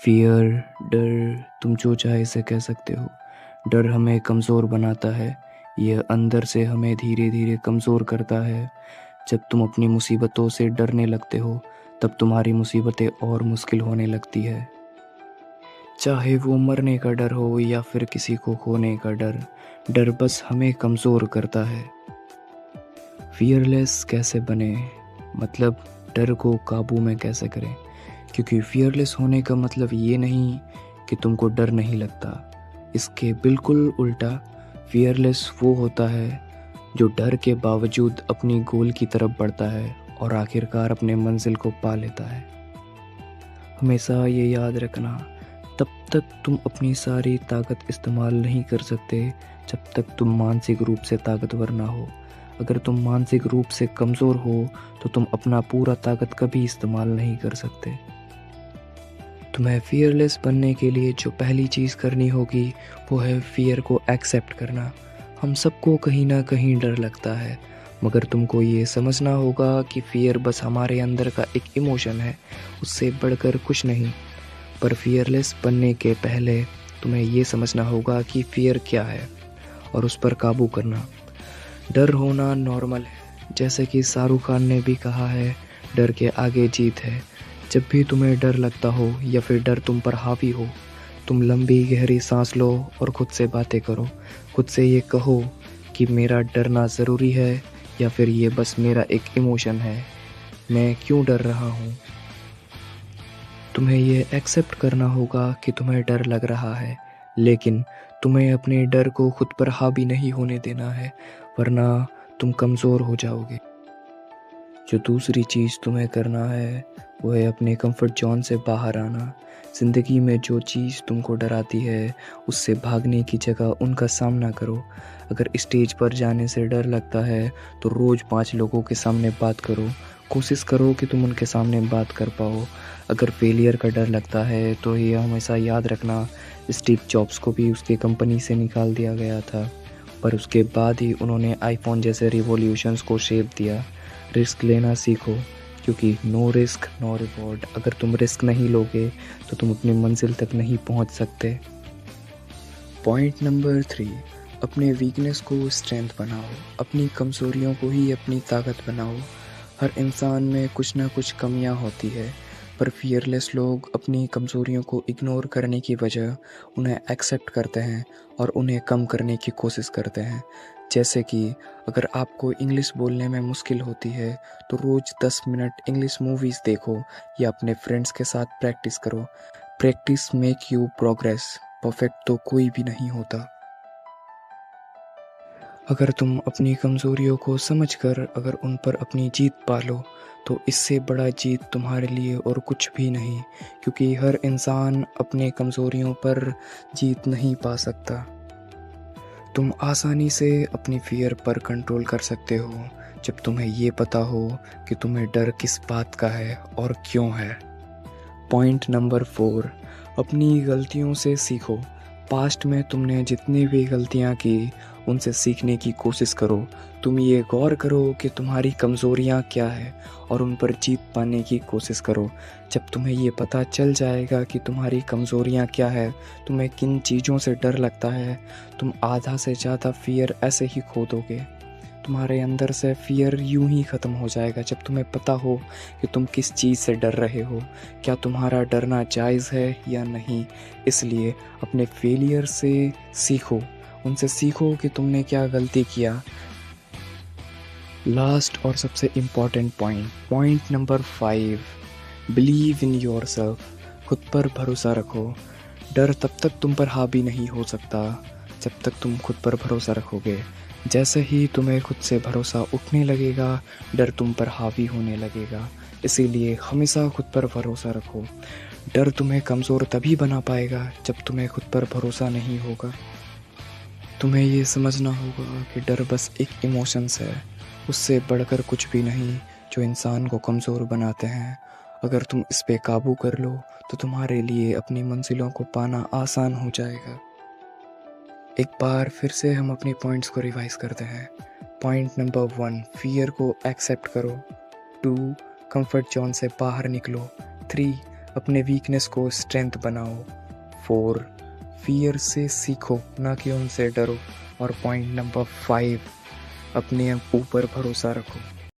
Fear, डर, तुम जो चाहे इसे कह सकते हो। डर हमें कमज़ोर बनाता है। यह अंदर से हमें धीरे धीरे कमज़ोर करता है। जब तुम अपनी मुसीबतों से डरने लगते हो, तब तुम्हारी मुसीबतें और मुश्किल होने लगती है। चाहे वो मरने का डर हो या फिर किसी को खोने का डर, डर बस हमें कमज़ोर करता है। फियरलेस कैसे बने, मतलब डर को काबू में कैसे करें। क्योंकि फियरलेस होने का मतलब ये नहीं कि तुमको डर नहीं लगता। इसके बिल्कुल उल्टा, फियरलेस वो होता है जो डर के बावजूद अपनी गोल की तरफ बढ़ता है और आखिरकार अपने मंजिल को पा लेता है। हमेशा ये याद रखना, तब तक तुम अपनी सारी ताकत इस्तेमाल नहीं कर सकते जब तक तुम मानसिक रूप से ताकतवर ना हो। अगर तुम मानसिक रूप से कमज़ोर हो तो तुम अपना पूरा ताकत कभी इस्तेमाल नहीं कर सकते। तुम्हें फियरलेस बनने के लिए जो पहली चीज़ करनी होगी वो है फियर को एक्सेप्ट करना। हम सबको कहीं ना कहीं डर लगता है, मगर तुमको ये समझना होगा कि फियर बस हमारे अंदर का एक इमोशन है, उससे बढ़कर कुछ नहीं। पर फियरलेस बनने के पहले तुम्हें ये समझना होगा कि फियर क्या है और उस पर काबू करना। डर होना नॉर्मल है, जैसे कि शाहरुख खान ने भी कहा है, डर के आगे जीत है। जब भी तुम्हें डर लगता हो या फिर डर तुम पर हावी हो, तुम लंबी गहरी सांस लो और खुद से बातें करो। खुद से ये कहो कि मेरा डरना ज़रूरी है या फिर ये बस मेरा एक इमोशन है, मैं क्यों डर रहा हूँ। तुम्हें ये एक्सेप्ट करना होगा कि तुम्हें डर लग रहा है, लेकिन तुम्हें अपने डर को खुद पर हावी नहीं होने देना है, वरना तुम कमज़ोर हो जाओगे। जो दूसरी चीज़ तुम्हें करना है वो है अपने कंफर्ट जोन से बाहर आना। ज़िंदगी में जो चीज़ तुमको डराती है उससे भागने की जगह उनका सामना करो। अगर स्टेज पर जाने से डर लगता है तो रोज़ 5 लोगों के सामने बात करो। कोशिश करो कि तुम उनके सामने बात कर पाओ। अगर फेलियर का डर लगता है तो ये हमेशा याद रखना, स्टीव जॉब्स को भी उसके कंपनी से निकाल दिया गया था, पर उसके बाद ही उन्होंने आईफोन जैसे रिवॉल्यूशंस को शेप दिया। रिस्क लेना सीखो, क्योंकि नो रिस्क नो रिवॉर्ड। अगर तुम रिस्क नहीं लोगे तो तुम अपनी मंजिल तक नहीं पहुंच सकते। पॉइंट नंबर 3, अपने वीकनेस को स्ट्रेंथ बनाओ। अपनी कमज़ोरियों को ही अपनी ताकत बनाओ। हर इंसान में कुछ ना कुछ कमियां होती है, पर फियरलेस लोग अपनी कमज़ोरियों को इग्नोर करने की वजह उन्हें एक्सेप्ट करते हैं और उन्हें कम करने की कोशिश करते हैं। जैसे कि अगर आपको इंग्लिश बोलने में मुश्किल होती है तो रोज़ 10 मिनट इंग्लिश मूवीज़ देखो या अपने फ्रेंड्स के साथ प्रैक्टिस करो। Practice make you progress. Perfect तो कोई भी नहीं होता। अगर तुम अपनी कमज़ोरियों को समझकर अगर उन पर अपनी जीत पालो तो इससे बड़ा जीत तुम्हारे लिए और कुछ भी नहीं, क्योंकि हर इंसान अपने कमज़ोरियों पर जीत नहीं पा सकता। तुम आसानी से अपनी फियर पर कंट्रोल कर सकते हो जब तुम्हें ये पता हो कि तुम्हें डर किस बात का है और क्यों है। पॉइंट नंबर 4, अपनी गलतियों से सीखो। पास्ट में तुमने जितनी भी गलतियां की उनसे सीखने की कोशिश करो। तुम ये गौर करो कि तुम्हारी कमज़ोरियां क्या है और उन पर जीत पाने की कोशिश करो। जब तुम्हें ये पता चल जाएगा कि तुम्हारी कमज़ोरियां क्या है, तुम्हें किन चीज़ों से डर लगता है, तुम आधा से ज़्यादा फियर ऐसे ही खो दोगे। तुम्हारे अंदर से फियर यूं ही ख़त्म हो जाएगा जब तुम्हें पता हो कि तुम किस चीज़ से डर रहे हो, क्या तुम्हारा डरना जायज़ है या नहीं। इसलिए अपने फेलियर से सीखो, उनसे सीखो कि तुमने क्या गलती किया। लास्ट और सबसे important point number 5, believe in your self. खुद पर भरोसा रखो। डर तब तक तुम पर हावी नहीं हो सकता जब तक तुम खुद पर भरोसा रखोगे। जैसे ही तुम्हें खुद से भरोसा उठने लगेगा, डर तुम पर हावी होने लगेगा। इसीलिए हमेशा खुद पर भरोसा रखो। डर तुम्हें कमज़ोर तभी बना पाएगा जब तुम्हें खुद पर भरोसा नहीं होगा। तुम्हें ये समझना होगा कि डर बस एक इमोशंस है, उससे बढ़कर कुछ भी नहीं, जो इंसान को कमज़ोर बनाते हैं। अगर तुम इस पे काबू कर लो तो तुम्हारे लिए अपनी मंजिलों को पाना आसान हो जाएगा। एक बार फिर से हम अपनी पॉइंट्स को रिवाइज करते हैं। पॉइंट नंबर 1, फियर को एक्सेप्ट करो। 2, कंफर्ट जोन से बाहर निकलो। 3, अपने वीकनेस को स्ट्रेंथ बनाओ। 4, फियर से सीखो ना कि उनसे डरो। और पॉइंट नंबर 5, अपने ऊपर भरोसा रखो।